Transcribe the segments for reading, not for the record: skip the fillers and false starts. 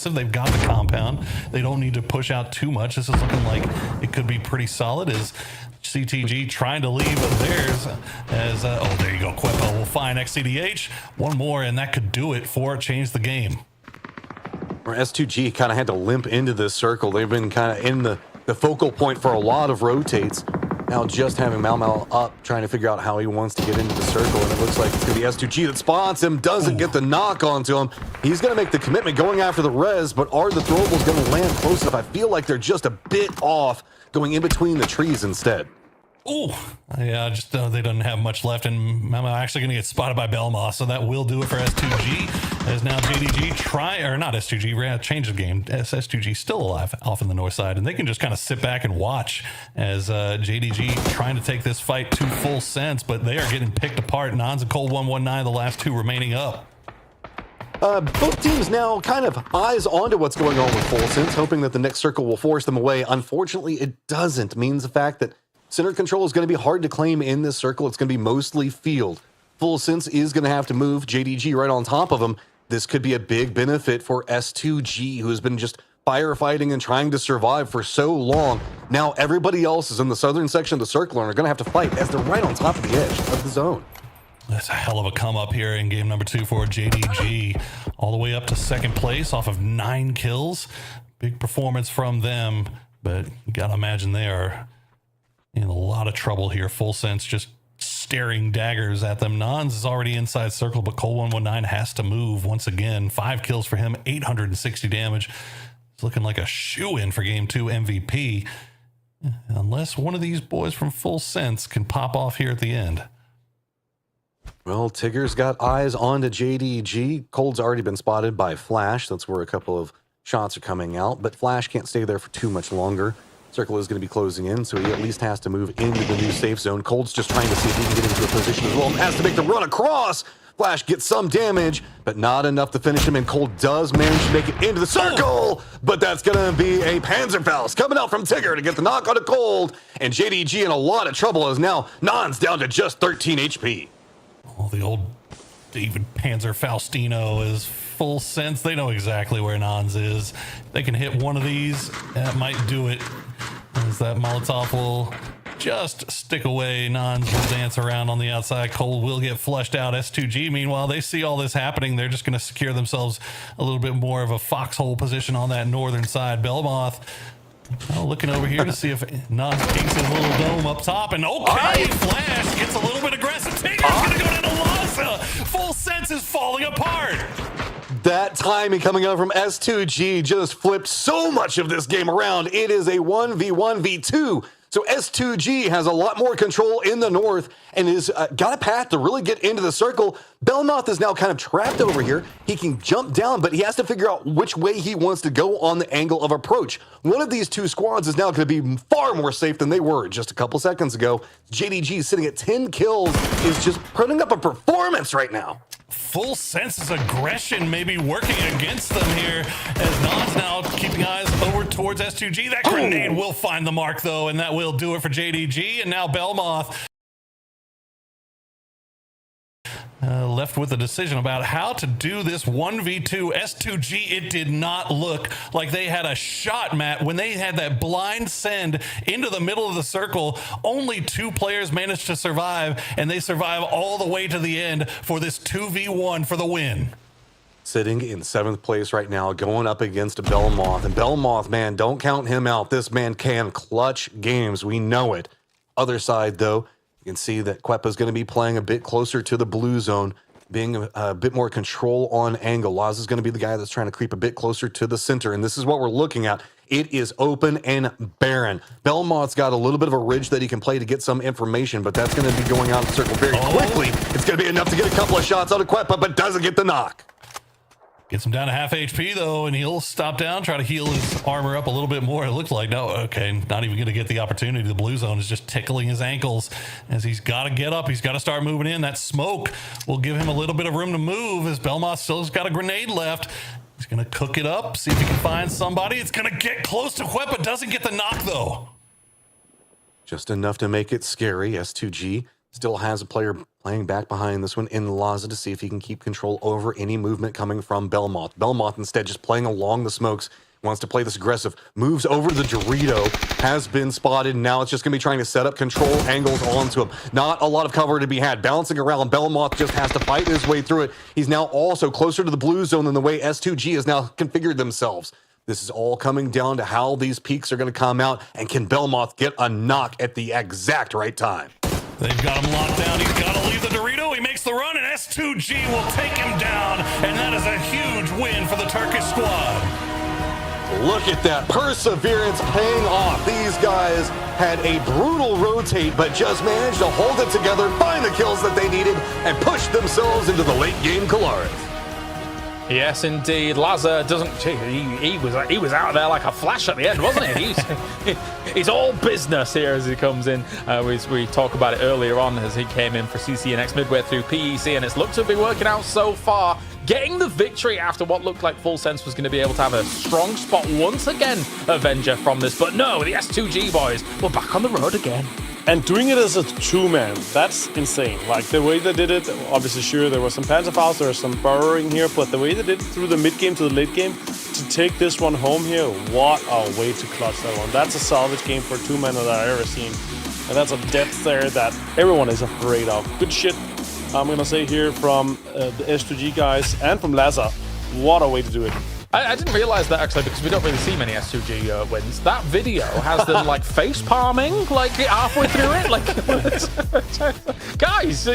They've got the compound. They don't need to push out too much. This is looking like it could be pretty solid as CTG trying to leave theirs as, oh, there you go. Quepa will find XCDH. One more, and that could do it for change the game. Where S2G kind of had to limp into this circle. They've been kind of in the focal point for a lot of rotates. Now just having Mal up, trying to figure out how he wants to get into the circle, and it looks like it's going to be S2G that spots him, doesn't get the knock onto him. He's going to make the commitment going after the res, but are the throwables going to land close enough? I feel like they're just a bit off, going in between the trees instead. Oh, yeah, just they don't have much left, and I'm actually going to get spotted by Belmoth, so that will do it for S2G. As now JDG or not S2G, we're going to change the game. S2G still alive off in the north side, and they can just kind of sit back and watch as JDG trying to take this fight to full sense, but they are getting picked apart. Nons and Cold 119, the last two remaining up. Both teams now kind of eyes onto what's going on with Full Sense, hoping that the next circle will force them away. Unfortunately, it doesn't. Means the fact that center control is going to be hard to claim in this circle. It's going to be mostly field. Full Sense is going to have to move JDG right on top of him. This could be a big benefit for S2G, who has been just firefighting and trying to survive for so long. Now everybody else is in the southern section of the circle and are going to have to fight as they're right on top of the edge of the zone. That's a hell of a come up here in game number 2 for JDG. All the way up to second place off of 9 kills. Big performance from them, but you got to imagine they are in a lot of trouble here. Full Sense just staring daggers at them. Nons is already inside circle, but Cole 119 has to move once again. 5 kills for him, 860 damage. It's looking like a shoe-in for game 2 MVP. Unless one of these boys from Full Sense can pop off here at the end. Well, Tigger's got eyes onto JDG. Cold's already been spotted by Flash. That's where a couple of shots are coming out, but Flash can't stay there for too much longer. Circle is going to be closing in, so he at least has to move into the new safe zone. Cold's just trying to see if he can get into a position as well. Has to make the run across. Flash gets some damage, but not enough to finish him, and Cold does manage to make it into the circle, but that's going to be a Panzerfaust coming out from Tigger to get the knock on to Cold, and JDG in a lot of trouble as now Nons down to just 13 HP. Oh, the old David Panzer Faustino is Full Sense. They know exactly where Nons is. They can hit one of these. That might do it. As that Molotov will just stick away. Nons will dance around on the outside. Cold will get flushed out. S2G, meanwhile, they see all this happening. They're just going to secure themselves a little bit more of a foxhole position on that northern side. Belmoth looking over here to see if Nons takes his little dome up top. And okay, Flash gets a little bit aggressive. Tigger's going to go to Laza. Full Sense is falling apart. That timing coming out from S2G just flipped so much of this game around. It is a 1v1v2. So S2G has a lot more control in the north and is got a path to really get into the circle. Belmoth is now kind of trapped over here. He can jump down, but he has to figure out which way he wants to go on the angle of approach. One of these two squads is now going to be far more safe than they were just a couple seconds ago. JDG sitting at 10 kills is just putting up a performance right now. Full Sense's aggression may be working against them here as Nons now keeping eyes over towards S2G. That grenade will find the mark, though, and that will do it for JDG. And now Belmoth left with a decision about how to do this 1v2. S2G, it did not look like they had a shot, Matt. When they had that blind send into the middle of the circle, only 2 players managed to survive, and they survive all the way to the end for this 2v1 for the win. Sitting in 7th place right now, going up against Belmoth. And Belmoth, man, don't count him out. This man can clutch games. We know it. Other side, though, you can see that Quepa is going to be playing a bit closer to the blue zone, being a bit more control on angle. Laz is going to be the guy that's trying to creep a bit closer to the center, and this is what we're looking at. It is open and barren. Belmont's got a little bit of a ridge that he can play to get some information, but that's going to be going out of the circle very quickly. It's going to be enough to get a couple of shots out of Quepa, but doesn't get the knock. Gets him down to half HP, though, and he'll stop down, try to heal his armor up a little bit more. It looks like, no, okay, not even going to get the opportunity. The blue zone is just tickling his ankles as he's got to get up. He's got to start moving in. That smoke will give him a little bit of room to move as Belmoth still has got a grenade left. He's going to cook it up, see if he can find somebody. It's going to get close to Quepa. Doesn't get the knock, though. Just enough to make it scary. S2G Still has a player playing back behind this one in Laza to see if he can keep control over any movement coming from Belmoth. Belmoth instead just playing along the smokes, wants to play this aggressive, moves over the Dorito, has been spotted, and now it's just going to be trying to set up control angles onto him. Not a lot of cover to be had. Bouncing around, Belmoth just has to fight his way through it. He's now also closer to the blue zone than the way S2G has now configured themselves. This is all coming down to how these peaks are going to come out, and can Belmoth get a knock at the exact right time? They've got him locked down. He's got to leave the Dorito. He makes the run, and S2G will take him down. And that is a huge win for the Turkish squad. Look at that perseverance paying off. These guys had a brutal rotate, but just managed to hold it together, find the kills that they needed, and push themselves into the late game Kalaris. Yes, indeed. Laza doesn't. He was out there like a flash at the end, wasn't he? He's all business here as he comes in. We talked about it earlier on as he came in for CCNX midway through PEC, and it's looked to be working out so far. Getting the victory after what looked like Full Sense was going to be able to have a strong spot once again, Avenger, from this. But no, the S2G boys were back on the road again. And doing it as a two-man, that's insane. Like, the way they did it, obviously, sure, there was some Panzerfaust, there was some burrowing here, but the way they did it through the mid-game to the late game, to take this one home here, what a way to clutch that one. That's a salvage game for two-man that I've ever seen. And that's a depth there that everyone is afraid of. Good shit, I'm going to say here from the S2G guys and from Laza. What a way to do it. I didn't realize that, actually, because we don't really see many S2G wins. That video has them like face palming like halfway through it. Like, guys,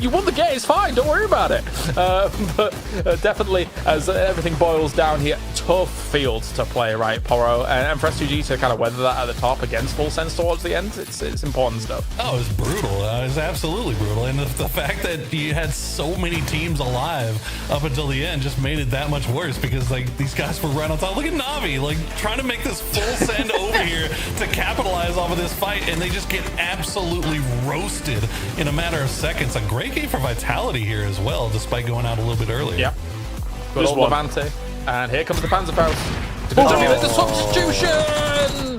you won the game. It's fine. Don't worry about it. But definitely, as everything boils down here, tough fields to play, right, Poro, and for S2G to kind of weather that at the top against Full Sense towards the end, it's important stuff. Oh, it was brutal. It was absolutely brutal, and the fact that you had so many teams alive up until the end just made it that much worse, because like these guys were right on top. Look at Navi, like trying to make this full send over here to capitalize off of this fight, and they just get absolutely roasted in a matter of seconds. A great game for Vitality here as well, despite going out a little bit earlier. Yeah. Good old Levante. And here comes the Panzerfaust. The substitution!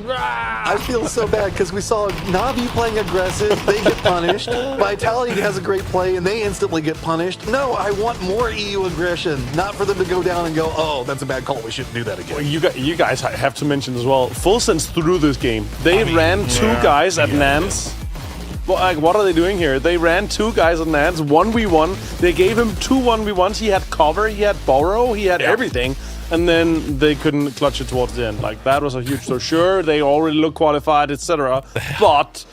I feel so bad because we saw Navi playing aggressive, they get punished. Vitality has a great play and they instantly get punished. No, I want more EU aggression, not for them to go down and go, oh, that's a bad call, we shouldn't do that again. Well, you guys have to mention as well, Full Sense through this game. They ran two guys at Nance. Well, like, what are they doing here? They ran two guys at Nance, 1v1. They gave him two 1v1s. He had cover, he had borrow, he had everything. And then they couldn't clutch it towards the end. Like, that was a huge... So sure, they already look qualified, etc. But,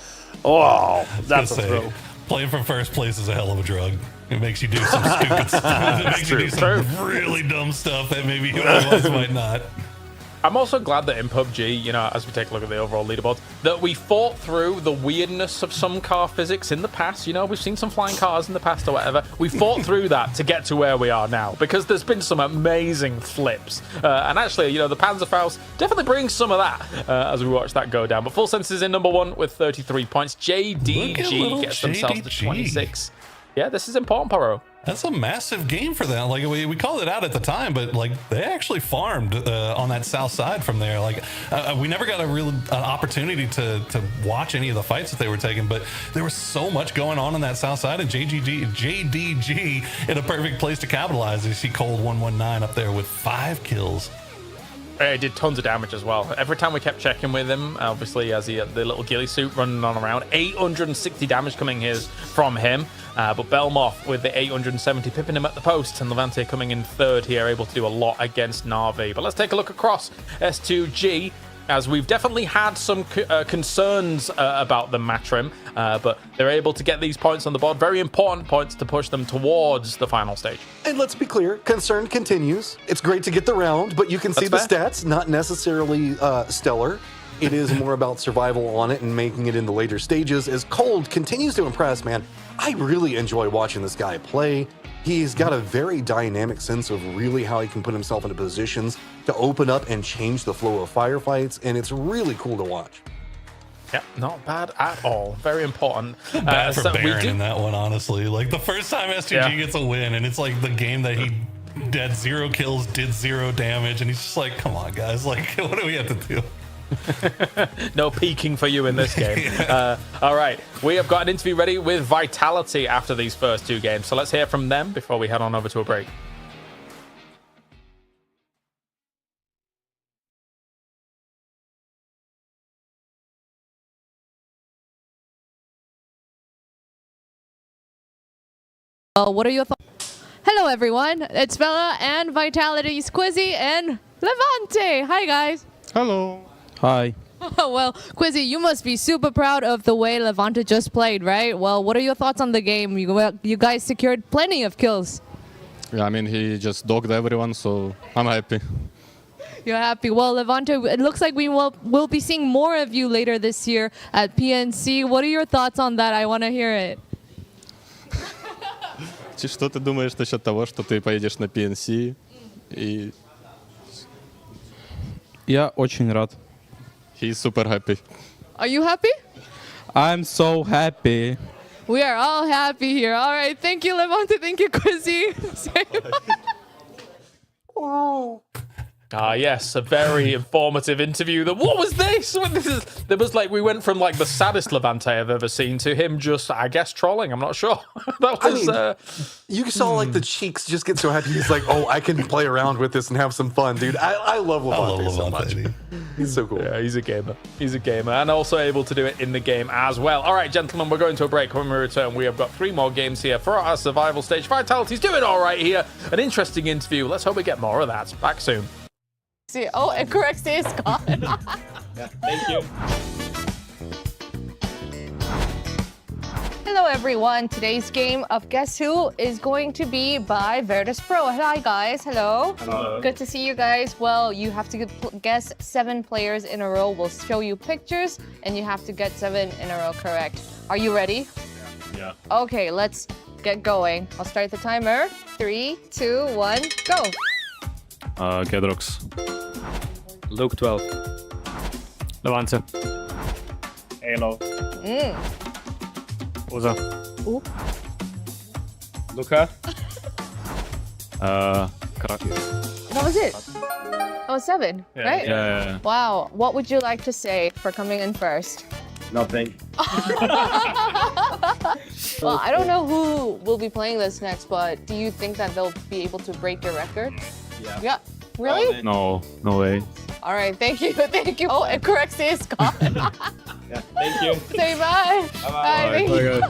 oh, that's a throw. Playing for first place is a hell of a drug. It makes you do some stupid stuff. It makes you do some really dumb stuff that maybe you otherwise might not. I'm also glad that in PUBG, you know, as we take a look at the overall leaderboards, that we fought through the weirdness of some car physics in the past. You know, we've seen some flying cars in the past or whatever. We fought through that to get to where we are now, because there's been some amazing flips. And actually, you know, the Panzerfaust definitely brings some of that as we watch that go down. But Full Sense is in number one with 33 points. JDG gets themselves to 26. Yeah, this is important, Poro. That's a massive game for them. Like we called it out at the time, but like they actually farmed on that south side from there. Like we never got a real opportunity to watch any of the fights that they were taking, but there was so much going on that south side, and JDG in a perfect place to capitalize. You see Cold 119 up there with 5 kills. It did tons of damage as well. Every time we kept checking with him, obviously as he had the little ghillie suit running on around, 860 damage coming here from him. But Belmoth with the 870 pipping him at the post, and Levante coming in third here, able to do a lot against Na'Vi. But let's take a look across S2G, as we've definitely had some concerns about the Matrim, but they're able to get these points on the board. Very important points to push them towards the final stage. And let's be clear, concern continues. It's great to get the round, but you can see the stats, not necessarily stellar. It is more about survival on it and making it in the later stages, as Cold continues to impress, man. I really enjoy watching this guy play. He's got a very dynamic sense of really how he can put himself into positions to open up and change the flow of firefights, and it's really cool to watch. Yeah, not bad at all. Very important. Bad for Baron in that one, honestly. Like the first time S2G gets a win, and it's like the game that he had 0 kills, did 0 damage, and he's just like, come on, guys. Like, what do we have to do? No peeking for you in this game. All right, we have got an interview ready with Vitality after these first 2 games. So let's hear from them before we head on over to a break. What are your thoughts? Hello, everyone. It's Bella and Vitality's Quizzy and Levante. Hi, guys. Hello. Hi. Well, Quizzy, you must be super proud of the way Levante just played, right? Well, what are your thoughts on the game? You guys secured plenty of kills. Yeah, I mean, he just dogged everyone, so I'm happy. You're happy. Well, Levante, it looks like we'll be seeing more of you later this year at PNC. What are your thoughts on that? I want to hear it. Что ты думаешь насчет того, что ты поедешь на PNC? И... Я очень рад. He's super happy. Are you happy? I'm so happy. We are all happy here. All right. Thank you, Levante. Thank you, Quizzy. Yes, a very informative interview. What was this? There was like, we went from like the saddest Levante I've ever seen to him just, I guess, trolling. I'm not sure. That was. You saw like the cheeks just get so happy. He's like, oh, I can play around with this and have some fun, dude. I love Levante so much. He's so cool. Yeah, he's a gamer. He's a gamer and also able to do it in the game as well. All right, gentlemen, we're going to a break. When we return, we have got 3 more games here for our survival stage. Vitality's doing all right here. An interesting interview. Let's hope we get more of that. Back soon. See, oh, and correct say is gone. Yeah, thank you. Hello, everyone. Today's game of Guess Who is going to be by Virtus Pro. Hi, guys. Hello. Hello. Good to see you guys. Well, you have to guess 7 players in a row. We'll show you pictures, and you have to get 7 in a row correct. Are you ready? Yeah. Okay, let's get going. I'll start the timer. 3, 2, 1, go. Kedrox. Luke 12. Levante. Halo. Uza. Ooh. Luca. Krakius. That was it. That was 7, right? Yeah. Wow. What would you like to say for coming in first? Nothing. Well, I don't know who will be playing this next, but do you think that they'll be able to break your record? Yeah. Really? No way. All right. Thank you. Thank you. Oh, and correct say is gone. Yeah, thank you. Say bye. Bye. Thank you.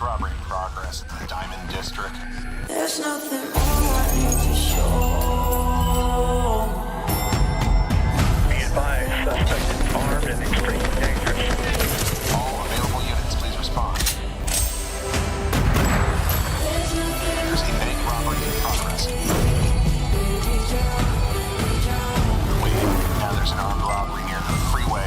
Robbery in progress in the Diamond District. There's nothing more I need to show. Be advised, suspect is armed and extremely dangerous. All available units, please respond. There's a bank robbery in progress. Wait, now there's an armed robbery near the freeway.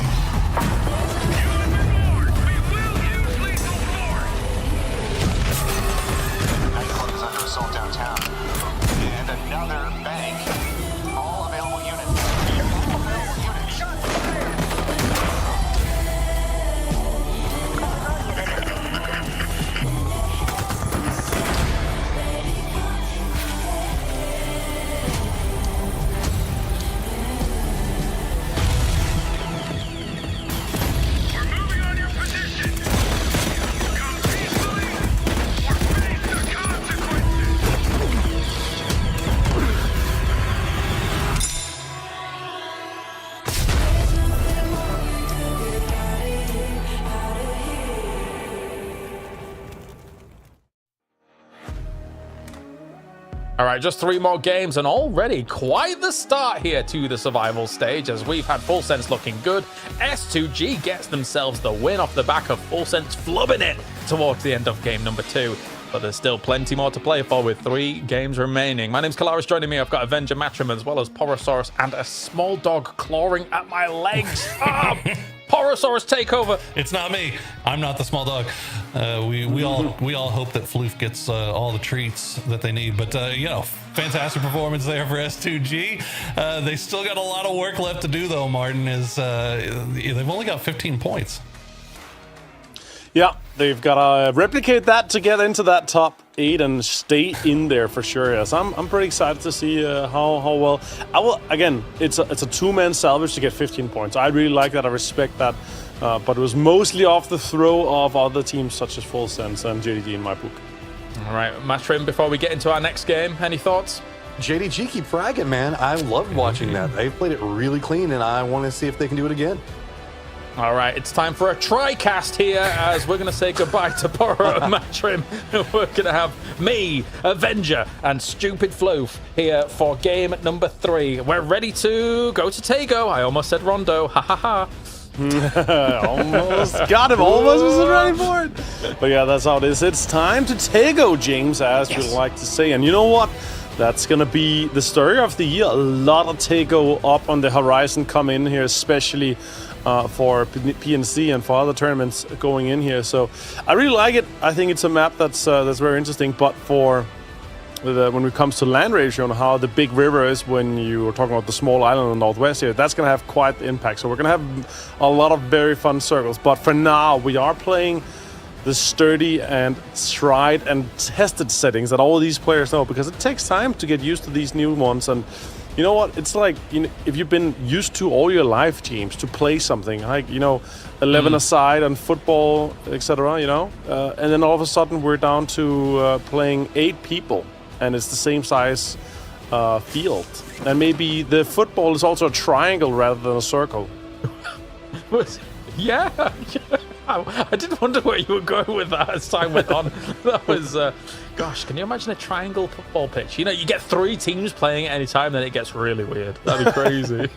All right, just 3 more games and already quite the start here to the survival stage as we've had Full Sense looking good. S2G gets themselves the win off the back of Full Sense flubbing it towards the end of game number 2. But there's still plenty more to play for with 3 games remaining. My name's Kalaris joining me. I've got Avenger Matrim as well as Porosaurus and a small dog clawing at my legs. Porosaurus takeover. It's not me. I'm not the small dog. We all hope that Floof gets all the treats that they need. But fantastic performance there for S2G. They still got a lot of work left to do, though. Martin is they've only got 15 points. Yeah, they've got to replicate that to get into that top 8 and stay in there for sure. Yes, I'm pretty excited to see how well. Again, it's a 2-man salvage to get 15 points. I really like that. I respect that. But it was mostly off the throw of other teams such as Full Sense and JDG in my book. All right, Matrim, before we get into our next game, any thoughts? JDG keep fragging, man. I loved watching that. They played it really clean, and I want to see if they can do it again. All right, it's time for a tri-cast here as we're going to say goodbye to Poro and Matrim. We're going to have me, Avenger, and Stupid Floof here for game number 3. We're ready to go to Tego. I almost said Rondo. Ha ha ha. Almost got him. Almost wasn't ready for it. But yeah, that's how it is. It's time to Tego, James, as we like to say. And you know what? That's going to be the story of the year. A lot of Tego up on the horizon come in here, especially for PNC and for other tournaments going in here. So I really like it. I think it's a map that's very interesting. But for when it comes to land ratio and how the big river is when you are talking about the small island in the northwest here, that's going to have quite the impact. So we're going to have a lot of very fun circles. But for now, we are playing the sturdy and tried and tested settings that all of these players know, because it takes time to get used to these new ones. And you know what? It's like, if you've been used to all your live teams to play something like, 11 aside on football, etc., and then all of a sudden we're down to playing 8 people, and it's the same size field. And maybe the football is also a triangle rather than a circle. Yeah. I did wonder where you were going with that as time went on. That was, gosh, can you imagine a triangle football pitch? You get 3 teams playing at any time, then it gets really weird. That'd be crazy.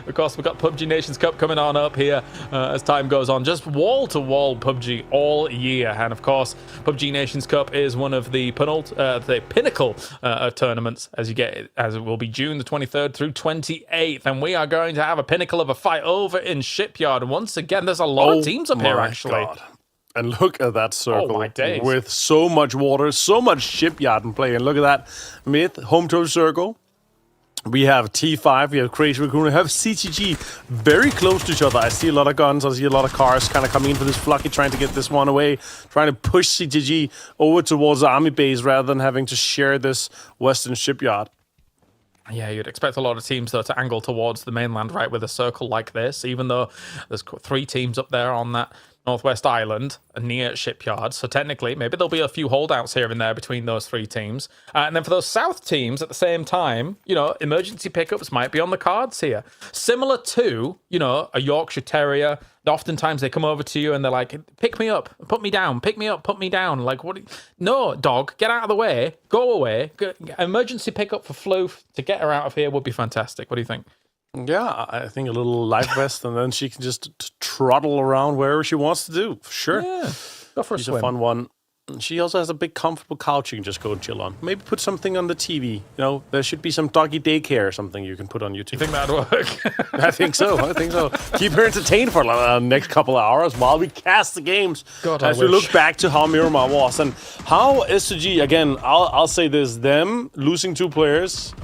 Of course, we've got PUBG Nations Cup coming on up here as time goes on. Just wall-to-wall PUBG all year. And of course, PUBG Nations Cup is one of the pinnacle of tournaments as it will be June the 23rd through 28th. And we are going to have a pinnacle of a fight over in Shipyard. And once again, there's a lot of teams up here, actually. God. And look at that circle with so much water, so much Shipyard in play. And look at that mid home turf circle. We have T5, we have Crazy Raccoon, we have CTG very close to each other. I see a lot of guns, I see a lot of cars kind of coming in for this Flucky, trying to get this one away, trying to push CTG over towards the army base rather than having to share this western shipyard. Yeah, you'd expect a lot of teams, though, to angle towards the mainland, right, with a circle like this, even though there's 3 teams up there on that Northwest Island near Shipyard. So technically, maybe there'll be a few holdouts here and there between those 3 teams. And then for those South teams at the same time, emergency pickups might be on the cards here. Similar to, a Yorkshire Terrier. Oftentimes they come over to you and they're like, pick me up, put me down, pick me up, put me down. Like, what? No, dog, get out of the way, go away. Emergency pickup for Floof to get her out of here would be fantastic. What do you think? Yeah, I think a little life vest, and then she can just trottle around wherever she wants to do. Sure. Yeah, go for a swim. A fun one. She also has a big comfortable couch you can just go and chill on. Maybe put something on the TV. There should be some doggy daycare or something you can put on YouTube. You think that'd work? I think so. Keep her entertained for the next couple of hours while we cast the games. God, as we look back to how Miramar was and how S2G, again, I'll say this, them losing 2 players,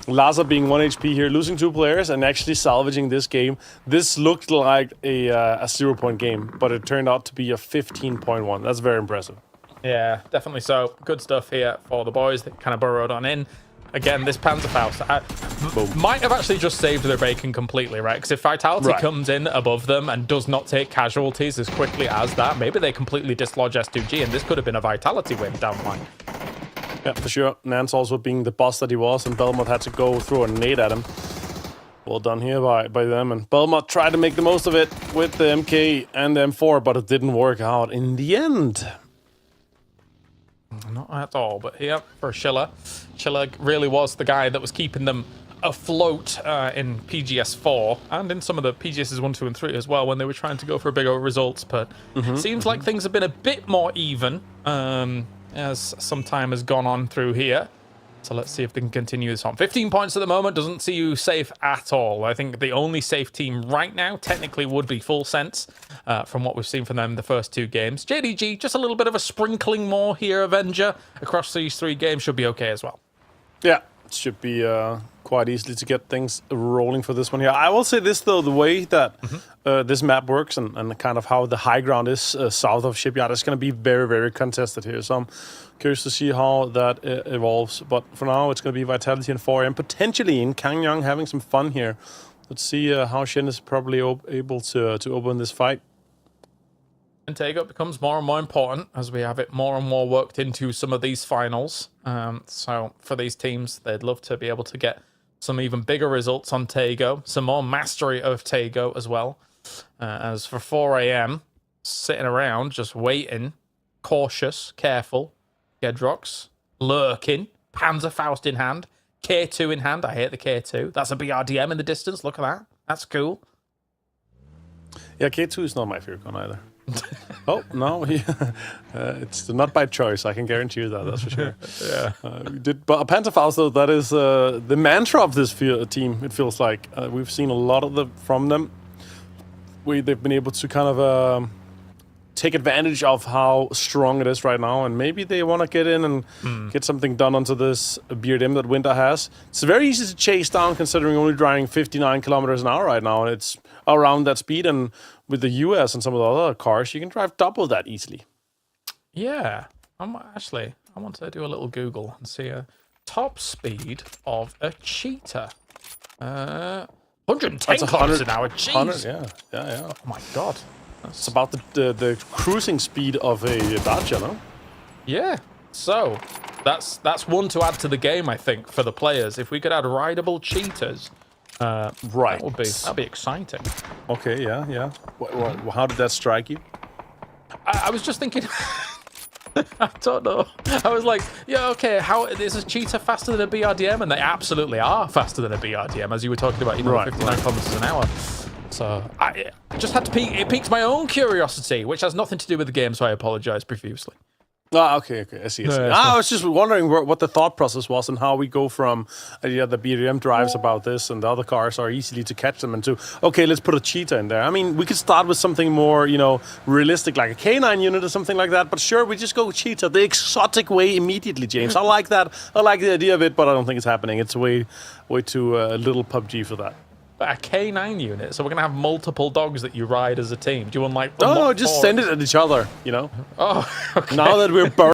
Laza being 1 HP here, losing 2 players and actually salvaging this game. This looked like a 0-point game, but it turned out to be a 15.1. That's very impressive. Yeah, definitely so. Good stuff here for the boys that kind of burrowed on in. Again, this Panzerfaust might have actually just saved their bacon completely, right? Because if Vitality comes in above them and does not take casualties as quickly as that, maybe they completely dislodge S2G, and this could have been a Vitality win down the line. Yeah, for sure. Nance also being the boss that he was, and Belmont had to go throw a nade at him. Well done here by them. And Belmont tried to make the most of it with the MK and the M4, but it didn't work out in the end. Not at all, but yeah, for Schiller. Schiller really was the guy that was keeping them afloat in PGS4 and in some of the PGSs 1, 2, and 3 as well when they were trying to go for bigger results. But it seems like things have been a bit more even as some time has gone on through here. So let's see if they can continue this on. 15 points at the moment doesn't see you safe at all. I think the only safe team right now technically would be Full Sense from what we've seen from them the first 2 games. JDG, just a little bit of a sprinkling more here, Avenger. Across these 3 games should be okay as well. Yeah, it should be quite easily to get things rolling for this one here. I will say this, though, the way that this map works and kind of how the high ground is south of Shipyard is going to be very, very contested here. So I'm curious to see how that evolves. But for now, it's going to be Vitality and 4M, potentially in Kangyang having some fun here. Let's see how Shen is probably able to open this fight. And Takeout becomes more and more important as we have it more and more worked into some of these finals. So for these teams, they'd love to be able to get some even bigger results on Tago, some more mastery of Tago as well. As for 4am, sitting around, just waiting, cautious, careful. Gedrox, lurking, Panzerfaust in hand, K2 in hand. I hate the K2. That's a BRDM in the distance. Look at that. That's cool. Yeah, K2 is not my favorite gun either. Oh, no. It's not by choice. I can guarantee you that. That's for sure. Yeah. But Panzerfaust, though, that is the mantra of this team, it feels like. We've seen a lot of from them. They've been able to kind of take advantage of how strong it is right now, and maybe they want to get in and get something done onto this BRDM that Winter has. It's very easy to chase down considering only driving 59 kilometers an hour right now, and it's around that speed, and with the US and some of the other cars, you can drive double that easily. Yeah. I want to do a little Google and see a top speed of a cheetah. 110 kilometers an hour. Jeez. Yeah. Oh my god. It's about the cruising speed of a Dacia, no? Yeah. So that's one to add to the game, I think, for the players. If we could add rideable cheetahs, right, that'd be exciting. Okay, yeah. How did that strike you? I was just thinking. I don't know. I was like, yeah, okay, how is a cheetah faster than a BRDM? And they absolutely are faster than a BRDM, as you were talking about, 59 kilometers an hour. So I just had to peek. It piqued my own curiosity, which has nothing to do with the game, so I apologize profusely. Okay, I see. I was just wondering what the thought process was and how we go from the BRDM drives about this and the other cars are easily to catch them into, okay, let's put a cheetah in there. I mean, we could start with something more, realistic, like a K9 unit or something like that, but sure, we just go cheetah, the exotic way immediately, James. I like that. I like the idea of it, but I don't think it's happening. It's way too little PUBG for that. A K9 unit, so we're gonna have multiple dogs that you ride as a team. Do you want No, just send it at each other, Oh, okay. Now that we're